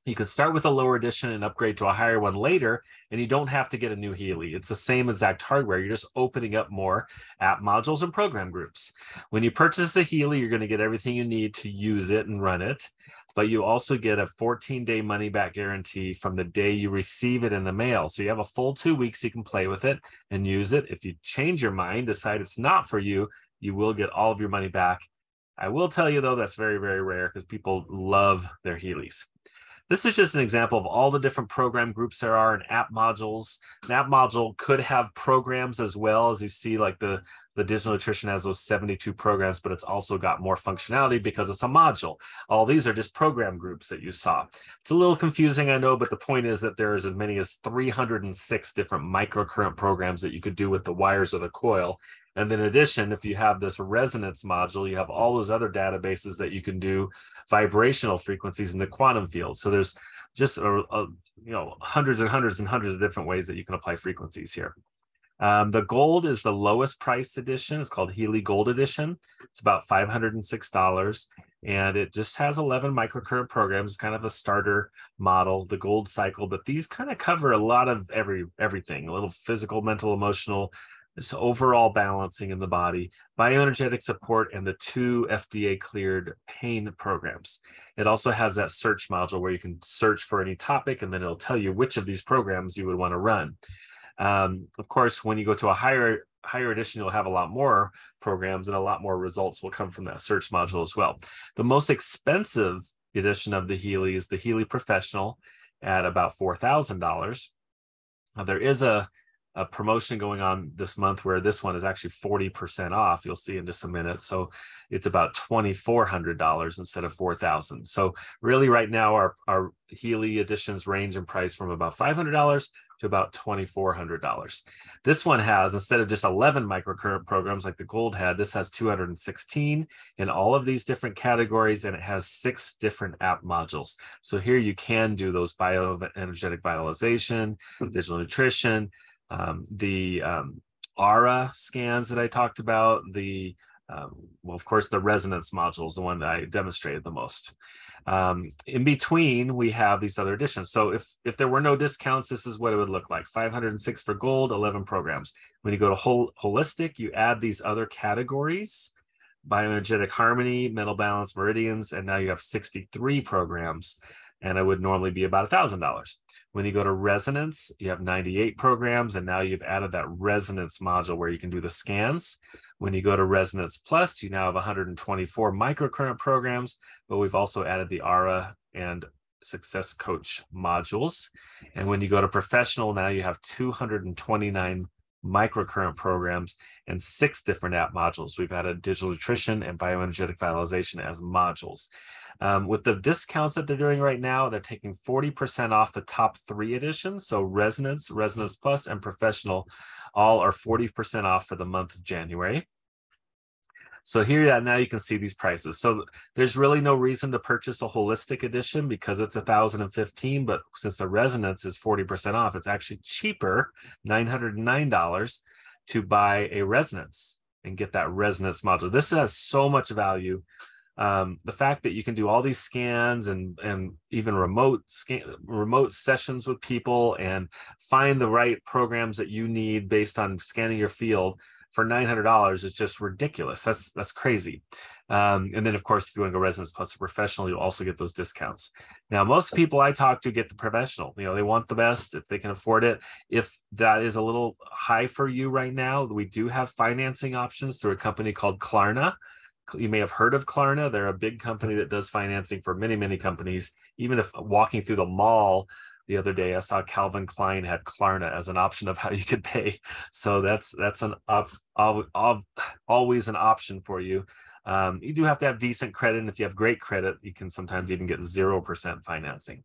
You can start with a lower edition and upgrade to a higher one later, and you don't have to get a new Healy. It's the same exact hardware. You're just opening up more app modules and program groups. When you purchase the Healy, you're going to get everything you need to use it and run it, but you also get a 14-day money-back guarantee from the day you receive it in the mail. So you have a full 2 weeks you can play with it and use it. If you change your mind, decide it's not for you, you will get all of your money back. I will tell you, though, that's very, very rare because people love their Healys. This is just an example of all the different program groups there are and app modules. An app module could have programs as well. As you see, like the digital nutrition has those 72 programs, but it's also got more functionality because it's a module. All these are just program groups that you saw. It's a little confusing, I know, but the point is that there is as many as 306 different microcurrent programs that you could do with the wires or the coil. And then in addition, if you have this resonance module, you have all those other databases that you can do vibrational frequencies in the quantum field. So there's just hundreds and hundreds and hundreds of different ways that you can apply frequencies here. The gold is the lowest priced edition. It's called Healy Gold Edition. It's about $506, and it just has 11 microcurrent programs, kind of a starter model, the gold cycle, but these kind of cover a lot of everything, a little physical, mental, emotional, it's overall balancing in the body, bioenergetic support, and the 2 FDA cleared pain programs. It also has that search module where you can search for any topic, and then it'll tell you which of these programs you would want to run. Of course, when you go to a higher edition, you'll have a lot more programs, and a lot more results will come from that search module as well. The most expensive edition of the Healy is the Healy Professional at about $4,000. There is a promotion going on this month where this one is actually 40% off. You'll see in just a minute. So it's about $2,400 instead of $4,000. So really right now our Healy editions range in price from about $500 to about $2,400. This one has, instead of just 11 microcurrent programs like the gold had, this has 216 in all of these different categories, and it has 6 different app modules. So here you can do those bioenergetic vitalization, digital nutrition, the aura scans that I talked about, well, of course, the resonance module is the one that I demonstrated the most. In between, we have these other editions. So if there were no discounts, this is what it would look like. 506 for gold, 11 programs. When you go to holistic, you add these other categories, bioenergetic harmony, mental balance, meridians, and now you have 63 programs. And it would normally be about $1,000. When you go to resonance, you have 98 programs, and now you've added that resonance module where you can do the scans. When you go to resonance plus, you now have 124 microcurrent programs, but we've also added the aura and success coach modules. And when you go to professional, now you have 229 microcurrent programs and 6 different app modules. We've added digital nutrition and bioenergetic vitalization as modules. With the discounts that they're doing right now, they're taking 40% off the top 3 editions. So Resonance, Resonance Plus, and Professional all are 40% off for the month of January. So here now you can see these prices. So there's really no reason to purchase a holistic edition because it's $1,015, but since the Resonance is 40% off, it's actually cheaper, $909, to buy a Resonance and get that Resonance module. This has so much value. The fact that you can do all these scans and even remote sessions with people and find the right programs that you need based on scanning your field for $900 is just ridiculous. That's crazy. And then of course, if you want to go Resonance Plus or Professional, you'll also get those discounts. Now, most people I talk to get the Professional. They want the best if they can afford it. If that is a little high for you right now, we do have financing options through a company called Klarna. You may have heard of Klarna. They're a big company that does financing for many, many companies. Even if walking through the mall The other day I saw Calvin Klein had Klarna as an option of how you could pay. So that's always an option for you. You do have to have decent credit, and if you have great credit, you can sometimes even get 0% financing.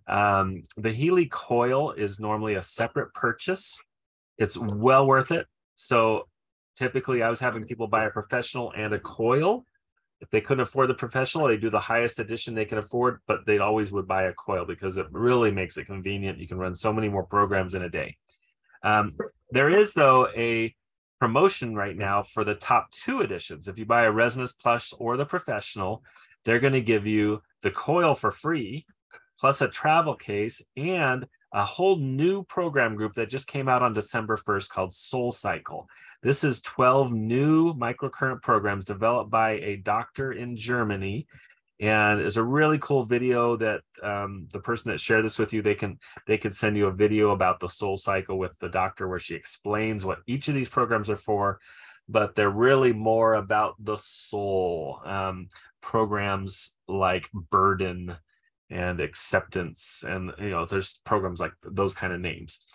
The Healy coil is normally a separate purchase. It's well worth it. So typically I was having people buy a professional and a coil. If they couldn't afford the professional, they do the highest edition they can afford, but they always would buy a coil because it really makes it convenient. You can run so many more programs in a day. There is, though, a promotion right now for the top 2 editions. If you buy a Resonance Plus or the professional, they're going to give you the coil for free, plus a travel case, and a whole new program group that just came out on December 1st called Soul Cycle. This is 12 new microcurrent programs developed by a doctor in Germany. And it's a really cool video that the person that shared this with you, they could send you a video about the Soul Cycle with the doctor where she explains what each of these programs are for, but they're really more about the soul. Programs like Burden and Acceptance, and there's programs like those kind of names.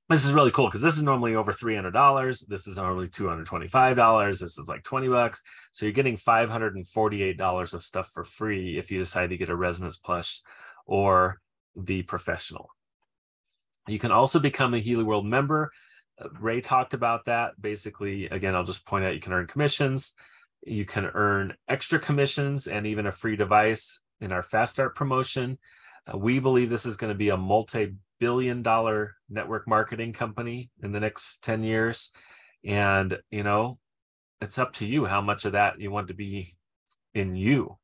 This is really cool because this is normally over $300. This is normally $225. This is like $20. So you're getting $548 of stuff for free if you decide to get a Resonance Plus or the professional. You can also become a Healy World member. Ray talked about that. Basically, again, I'll just point out you can earn commissions. You can earn extra commissions and even a free device in our Fast Start promotion. We believe this is going to be a multi-billion-dollar network marketing company in the next 10 years. And, it's up to you how much of that you want to be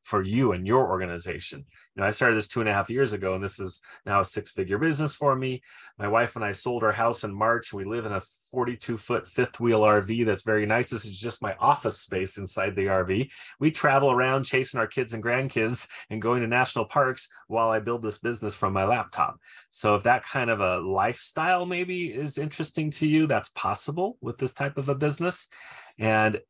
for you and your organization. I started this 2.5 years ago, and this is now a 6-figure business for me. My wife and I sold our house in March. We live in a 42-foot fifth wheel RV that's very nice. This is just my office space inside the RV. We travel around chasing our kids and grandkids and going to national parks while I build this business from my laptop. So if that kind of a lifestyle maybe is interesting to you, that's possible with this type of a business. And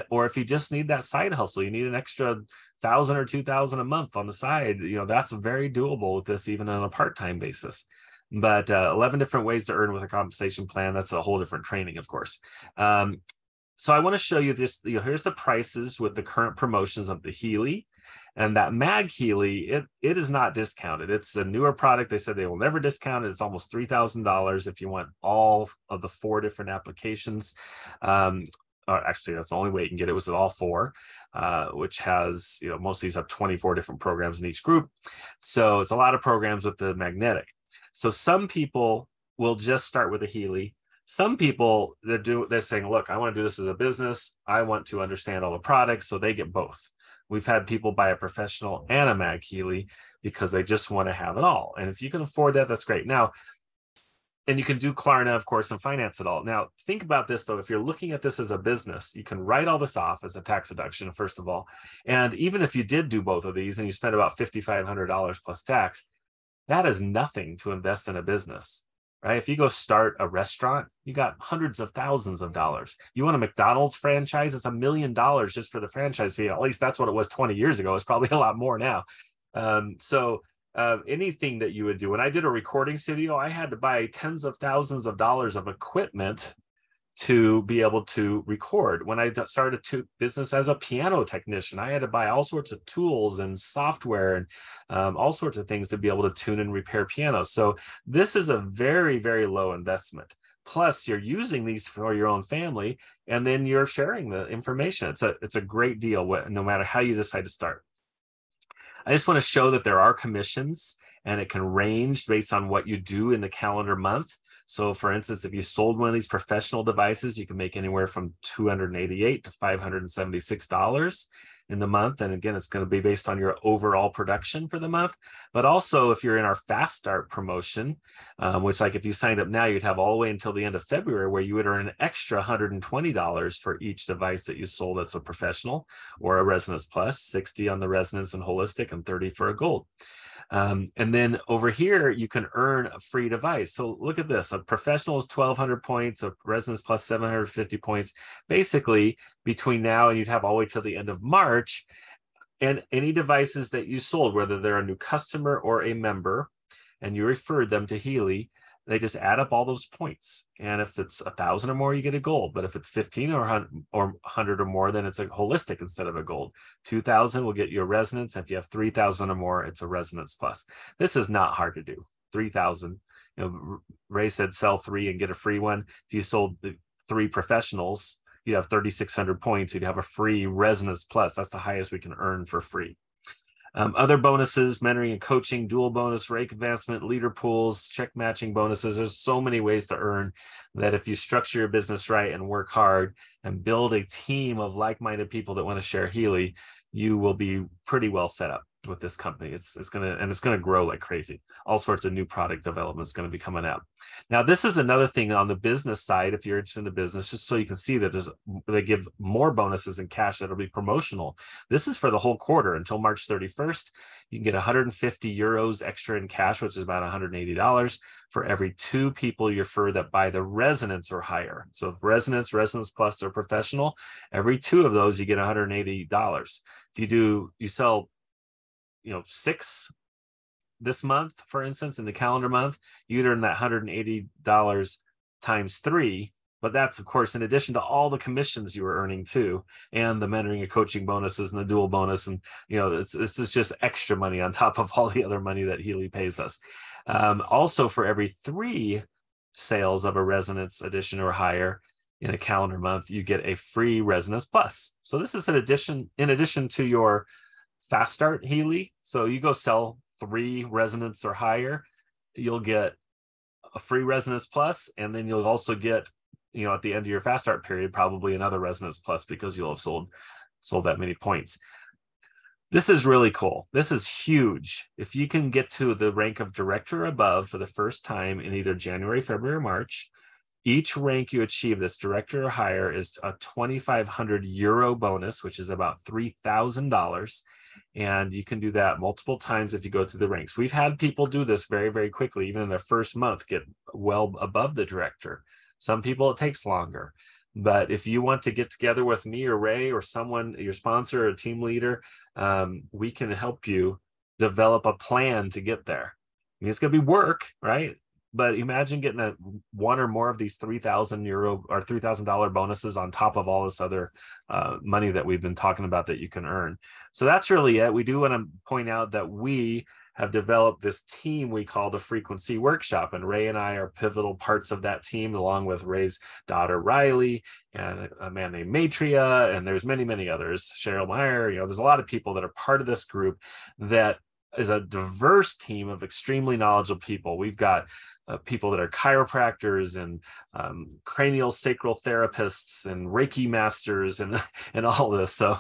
or if you just need that side hustle, you need an extra $1,000 or $2,000 a month on the side, that's very doable with this, even on a part-time basis. But 11 different ways to earn with a compensation plan. That's a whole different training, of course. So I want to show you this. Here's the prices with the current promotions of the Healy. And that Mag Healy, it is not discounted. It's a newer product. They said they will never discount it. It's almost $3,000 if you want all of the 4 different applications. Actually, that's the only way you can get it was at all 4, which has, most of these have 24 different programs in each group. So it's a lot of programs with the magnetic. So some people will just start with a Healy. Some people, they're saying, look, I want to do this as a business. I want to understand all the products. So they get both. We've had people buy a professional and a Mag Healy because they just want to have it all. And if you can afford that, that's great. Now, and you can do Klarna, of course, and finance it all. Now, think about this, though. If you're looking at this as a business, you can write all this off as a tax deduction, first of all. And even if you did do both of these and you spent about $5,500 plus tax, that is nothing to invest in a business, right? If you go start a restaurant, you got hundreds of thousands of dollars. You want a McDonald's franchise, it's $1 million just for the franchise fee. At least that's what it was 20 years ago. It's probably a lot more now. Anything that you would do. When I did a recording studio, I had to buy tens of thousands of dollars of equipment to be able to record. When I started a business as a piano technician, I had to buy all sorts of tools and software and all sorts of things to be able to tune and repair pianos. So this is a very, very low investment. Plus, you're using these for your own family, and then you're sharing the information. It's a great deal, no matter how you decide to start. I just want to show that there are commissions, and it can range based on what you do in the calendar month. So for instance, if you sold one of these professional devices, you can make anywhere from $288 to $576 in the month. And again, it's going to be based on your overall production for the month. But also if you're in our Fast Start promotion, which like if you signed up now, you'd have all the way until the end of February where you would earn an extra $120 for each device that you sold that's a professional or a Resonance Plus, 60 on the Resonance and Holistic and 30 for a Gold. And then over here, you can earn a free device. So look at this. A professional is 1,200 points, a Resonance Plus 750 points. Basically, between now and you'd have all the way till the end of March, and any devices that you sold, whether they're a new customer or a member, and you referred them to Healy, they just add up all those points. And if it's 1,000 or more, you get a gold. But if it's 15 or 100 or more, then it's a holistic instead of a gold. 2,000 will get you a resonance. If you have 3,000 or more, it's a resonance plus. This is not hard to do. 3,000. Ray said sell 3 and get a free one. If you sold 3 professionals, you have 3,600 points. You'd have a free resonance plus. That's the highest we can earn for free. Other bonuses, mentoring and coaching, dual bonus, rake advancement, leader pools, check matching bonuses. There's so many ways to earn that if you structure your business right and work hard and build a team of like-minded people that want to share Healy, you will be pretty well set up with this company. It's gonna grow like crazy. All sorts of new product development is going to be coming out. Now, this is another thing on the business side. If you're interested in the business, just so you can see that they give more bonuses in cash that'll be promotional. This is for the whole quarter until March 31st. You can get 150 euros extra in cash, which is about $180 for every 2 people you refer that buy the resonance or higher. So if resonance plus, or professional, every 2 of those you get $180. If you sell 6 this month, for instance, in the calendar month, you'd earn that $180 times 3. But that's, of course, in addition to all the commissions you were earning too, and the mentoring and coaching bonuses and the dual bonus. And, this is just extra money on top of all the other money that Healy pays us. Also, for every 3 sales of a resonance edition or higher in a calendar month, you get a free resonance plus. So this is in addition to your fast start Healy. So you go sell 3 resonance or higher, you'll get a free resonance plus, and then you'll also get, at the end of your fast start period, probably another resonance plus because you'll have sold that many points. This is really cool. This is huge. If you can get to the rank of director or above for the first time in either January, February, or March, each rank you achieve this director or higher is a 2,500 euro bonus, which is about $3,000. And you can do that multiple times if you go through the ranks. We've had people do this very, very quickly, even in their first month, get well above the director. Some people, it takes longer. But if you want to get together with me or Ray or someone, your sponsor or team leader, we can help you develop a plan to get there. I mean, it's going to be work, right? But imagine getting one or more of these 3,000 euro or $3,000 bonuses on top of all this other money that we've been talking about that you can earn. So that's really it. We do want to point out that we have developed this team we call the Frequency Workshop, and Ray and I are pivotal parts of that team, along with Ray's daughter Riley and a man named Matria, and there's many, many others. Cheryl Meyer. There's a lot of people that are part of this group that is a diverse team of extremely knowledgeable people. We've got people that are chiropractors and cranial sacral therapists and Reiki masters and all this. So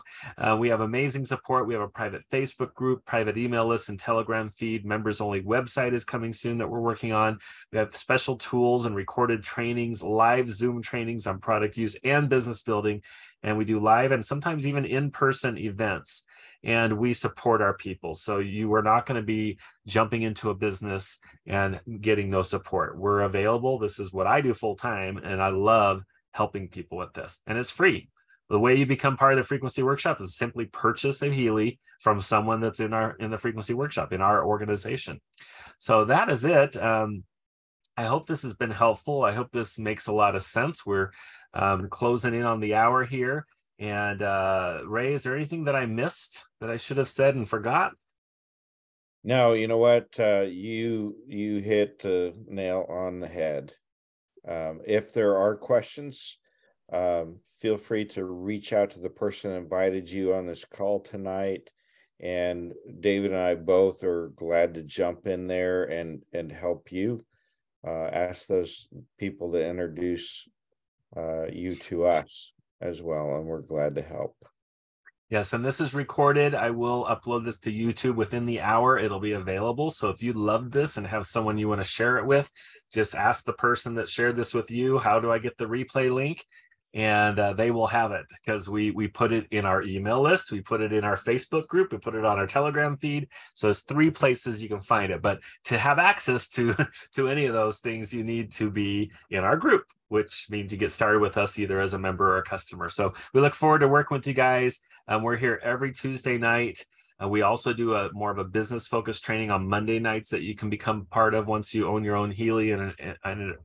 we have amazing support. We have a private Facebook group, private email list, and Telegram feed. Members only website is coming soon that we're working on. We have special tools and recorded trainings, live Zoom trainings on product use and business building. And we do live and sometimes even in-person events. And we support our people. So you are not going to be jumping into a business and getting no support. We're available. This is what I do full time, and I love helping people with this. And it's free. The way you become part of the Frequency Workshop is simply purchase a Healy from someone that's in the Frequency Workshop, in our organization. So that is it. I hope this has been helpful. I hope this makes a lot of sense. We're closing in on the hour here. And Ray, is there anything that I missed that I should have said and forgot? No, you know what? You hit the nail on the head. If there are questions, feel free to reach out to the person who invited you on this call tonight. And David and I both are glad to jump in there and help you. Ask those people to introduce you to us as well, and we're glad to help. Yes, and this is recorded. I will upload this to YouTube within the hour. It'll be available. So if you love this and have someone you want to share it with, just ask the person that shared this with you, how do I get the replay link? And they will have it, because we put it in our email list, we put it in our Facebook group, we put it on our Telegram feed. So it's 3 places you can find it. But to have access to any of those things, you need to be in our group, which means you get started with us either as a member or a customer. So we look forward to working with you guys. We're here every Tuesday night. We also do a more of a business focused training on Monday nights that you can become part of once you own your own Healy and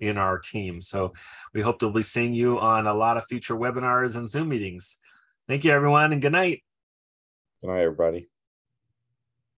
in our team. So we hope to be seeing you on a lot of future webinars and Zoom meetings. Thank you, everyone, and good night. Good night, everybody.